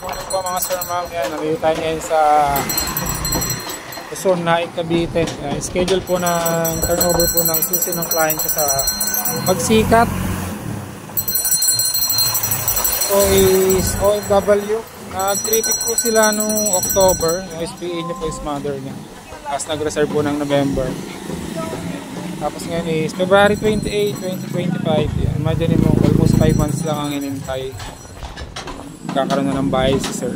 morning po mga sir, ma'am. Yan, nandito tayo ngayon sa Quezon, Naik, Cavite. Schedule po ng turnover po ng susi ng client ko sa Pagsikat. So is OFW. Nag-tripit po sila noong October. Yung SPA niya po is mother niya. Tapos nag-reserve po ng November. Tapos ngayon is February 28, 2025. Yan. Imagine mo, almost 5 months lang ang inintay. Kakaroon na ng bahay si sir.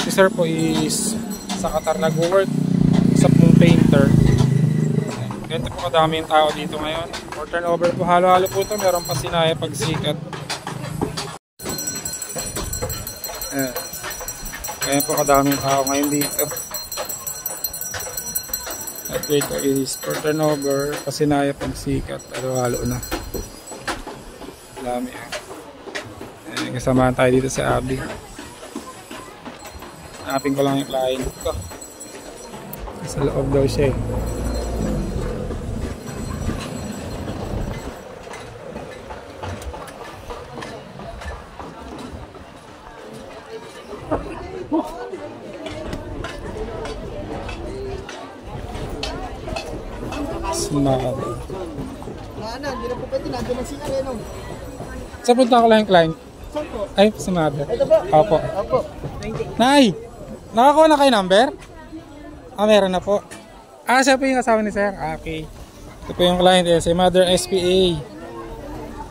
Si sir po is sa Qatar nag-work sa pong painter. Ganito po kadami yung tao dito ngayon. For turnover po, halo-halo po ito. Meron pa Sinaya, Pagsikat. Kaya po kadami yung tao ngayon dito. At dito is for turnover, Pasinaya, Pagsikat. Halo-halo na. Dami kasamahan tayo dito sa Abi. Hanapin ko lang yung client ko. Sa loob daw siya eh. Smart. Hindi na po pwede. Nandun ang siya rin. Saan punta ko lang yung client? Saan po? Ay, sa mother. Ito po? Opo. Opo. Nay! Nakakuha na kayo number? Ah, meron na po. Ah, siya po yung kasama ni sir. Ah, okay. Ito po yung client eh, si Mother SPA.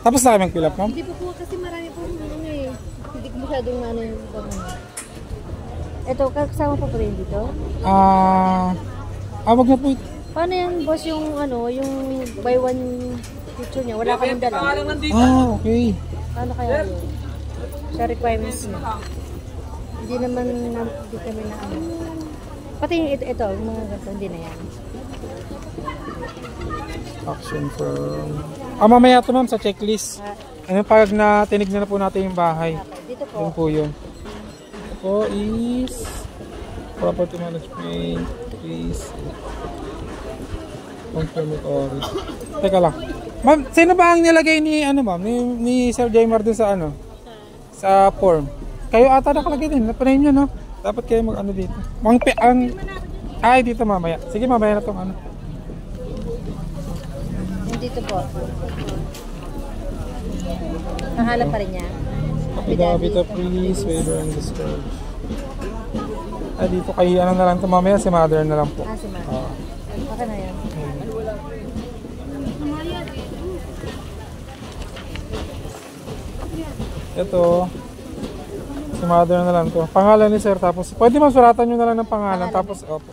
Tapos na kayo mag-fill up, ma'am? Hindi po kasi marami po eh. Hindi ko masyadong yung ito, kasama po rin dito? Wag na po ito. Paano yan, boss, yung yung buy one picture niya? Wala kayong dala? Ah, okay. Paano kaya yun? Sa requirements niya? Hindi naman, hindi kami na Pati ito, yung mga ganito, hindi na yan. Action firm. Mamaya ito ma'am sa checklist. Ano pag tinignan na po natin yung bahay. Dito po. Yun po yun. Ito po is property management. Please. Confirmatory. Teka lang. Ma'am, sino ba ang nilagay ni ma'am? Ni Sir Jaymar dun sa sa form? Kayo ata nakalagay din. Napanay niyo no? Dapat kayo mag dito. Ay dito mamaya. Sige mamaya na tong Dito po. Nahalap pa rin niya. Affidavit of release, waiver and discharge. Dito kay na lang ito mamaya. Si mother na lang po. Si mother. Baka na yan. Ito. Si mother na lang to. Pangalan ni sir. Tapos pwede masuratan nyo na lang ng pangalan. Tapos opo.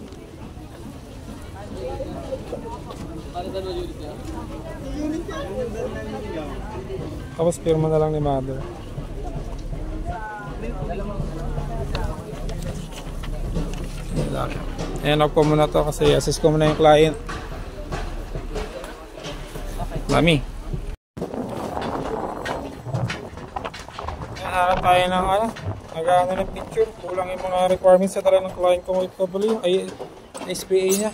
Tapos firma na lang ni mother. Ayan, ako muna to kasi assist ko muna yung client. Mami. Hanap tayo ng nag-ano ng picture. Kulang yung mga requirements sa talaga ng client kung OFW. Ay, SPA niya.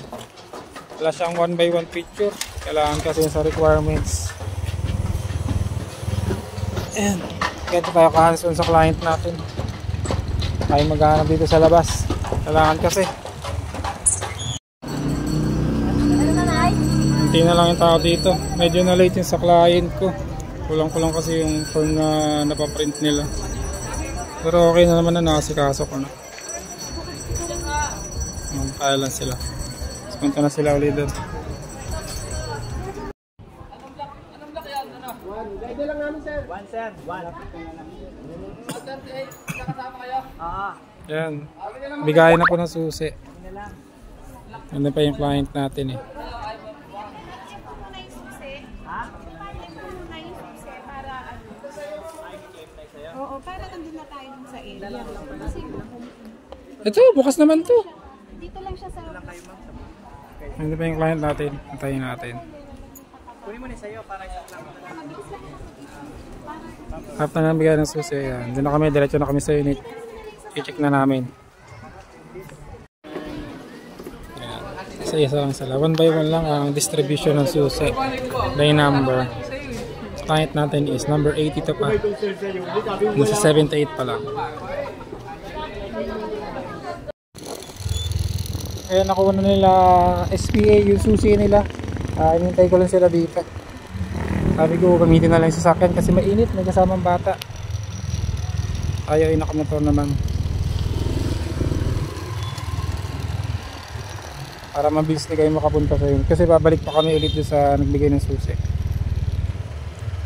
Wala siyang 1x1 picture. Kailangan kasi sa requirements. Ayan. Ganito tayo ka-hands-on sa client natin. Tayo maghanap dito sa labas. Kailangan kasi. Hinti na lang yung tao dito. Medyo na late yung sa client ko. Kulang-kulang kasi yung form na napaprint nila. Pero okay na naman na nakasikaso ko na. Kaya lang sila. Punta na sila ulit doon. Ganda lang namin, sir. One, sir. One. Yan. Bigayan na po ng susi. Ano pa yung client natin eh. Oo, para nandun na tayo sa area. Ito, bukas naman to. Dito lang siya sa... Ano pa yung client natin? Antayin natin. Kunin mo na sa'yo para isa lang. After na bigay ng susi, yan. Doon na kami, diretso na kami sa unit. I-check na namin. Yan. Isa-isa lang sila. 1x1 lang ang distribution ng susi. By number. Client natin is number 82 pa. Nasa 78 pa lang. Kaya nakuha na nila SPA yung susi nila. Inintay ko lang sila dito. Sabi ko gamitin na lang yung sasakyan kasi mainit, may kasamang bata. Ayaw ay nakamotor naman. Para mabilis na kayo makapunta sa yun. Kasi babalik pa kami ulit doon sa nagbigay ng susi.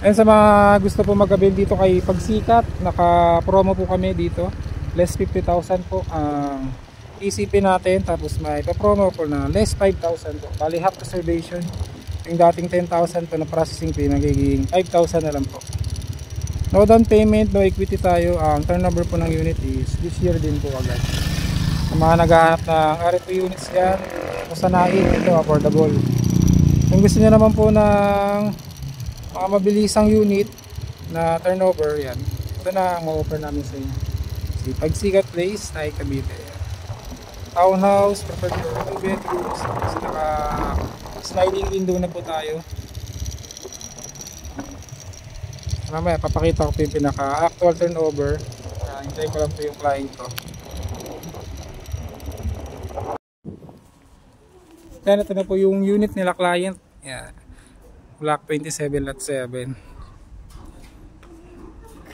And sa mga gusto po mag-avail dito kay Pagsikat, naka-promo po kami dito. Less 50,000 po ang ECP natin, tapos may pa-promo po na less 5,000 po. Bali half reservation. Yung dating 10,000 po na processing fee, nagiging 5,000 na lang po. No down payment, no equity tayo. Ang turnover po ng unit is this year din po agad. Ang mga naghahanap ng R2 units yan, masanain ito, affordable. Kung gusto nyo naman po ng mga mabilisang unit na turnover, yan, ito na ang ma-offer namin sa inyo. Si Pagsikat Place, Tay Cavite. Townhouse, preferred for 2 bedrooms, kasi naka sliding window na po tayo. Mamaya papakita ko po yung pinaka actual turnover. Hintay ko lang po yung client ko. Then ito na po yung unit nila client. Yan. Block 27 lot 7.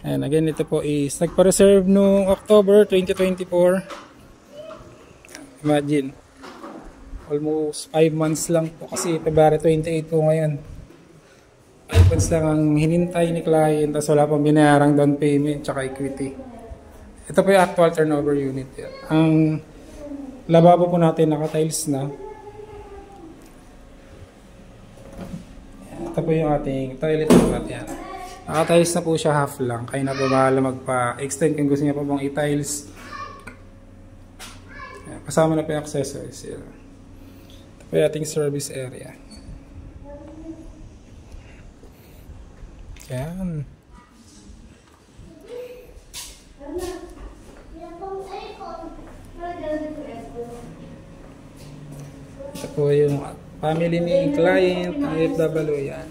And again, ito po is nagpa-reserve noong October 2024. Imagine, almost 5 months lang po kasi February 28 po ngayon. 5 months lang ang hinintay ni client, tapos wala pang binayarang down payment tsaka equity. Ito po yung actual turnover unit yan. Ang lababo po natin naka-tiles na. Ito po yung ating toilet at yan. Naka-tiles na po siya, half lang. Kaya na po bahala magpa-extend kung gusto niya po bang i-tiles. Kasama na po yung accessories. Ito po yung ating service area. Yan. Ito po yung family ni client, IFW yan.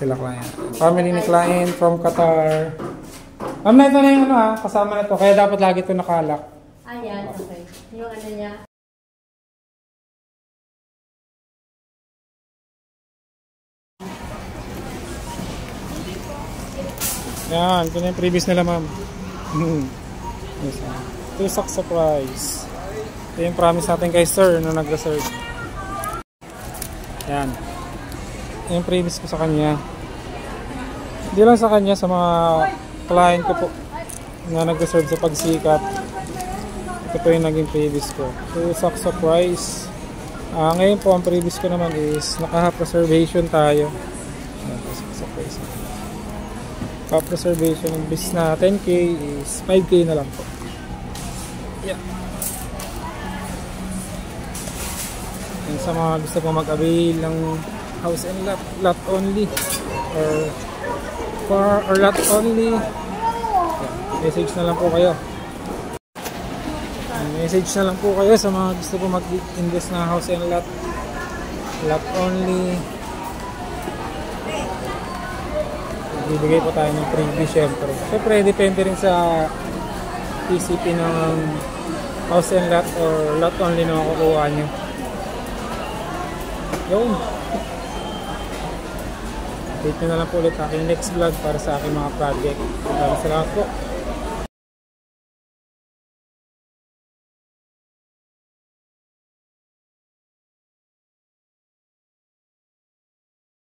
Sila client. Family ni client from Qatar. Ma'am, na ito na yung ano kasama na to. Kaya dapat lagi ito nakalak. Ayan, okay. Yung ano niya. Yan, ito na yung previous nila ma'am. Ito yung surprise. Ito yung promise natin kay sir na nag-reserve. Yan. Ito yung previous ko sa kanya. Hindi lang sa kanya, sa mga client ko po na nag-reserve sa Pagsikat. Ito po yung naging previous ko. Ito yung surprise. Ngayon po ang previous ko naman is naka-half reservation tayo. Surprise. Half reservation ng bis na 10k is 5k na lang po. Yeah. And sa mga gusto po mag-avail ng house and lot only or lot only, yeah, message na lang po kayo. Message na lang po kayo sa mga gusto po mag-invest na house and lot only. Bibigay po tayo ng freebie syempre. Siyempre, depende rin sa PCP ng house and lot or lot only na makukuha nyo. Yun. Update nyo na lang po ulit aking next vlog para sa aking mga project. Salamat po.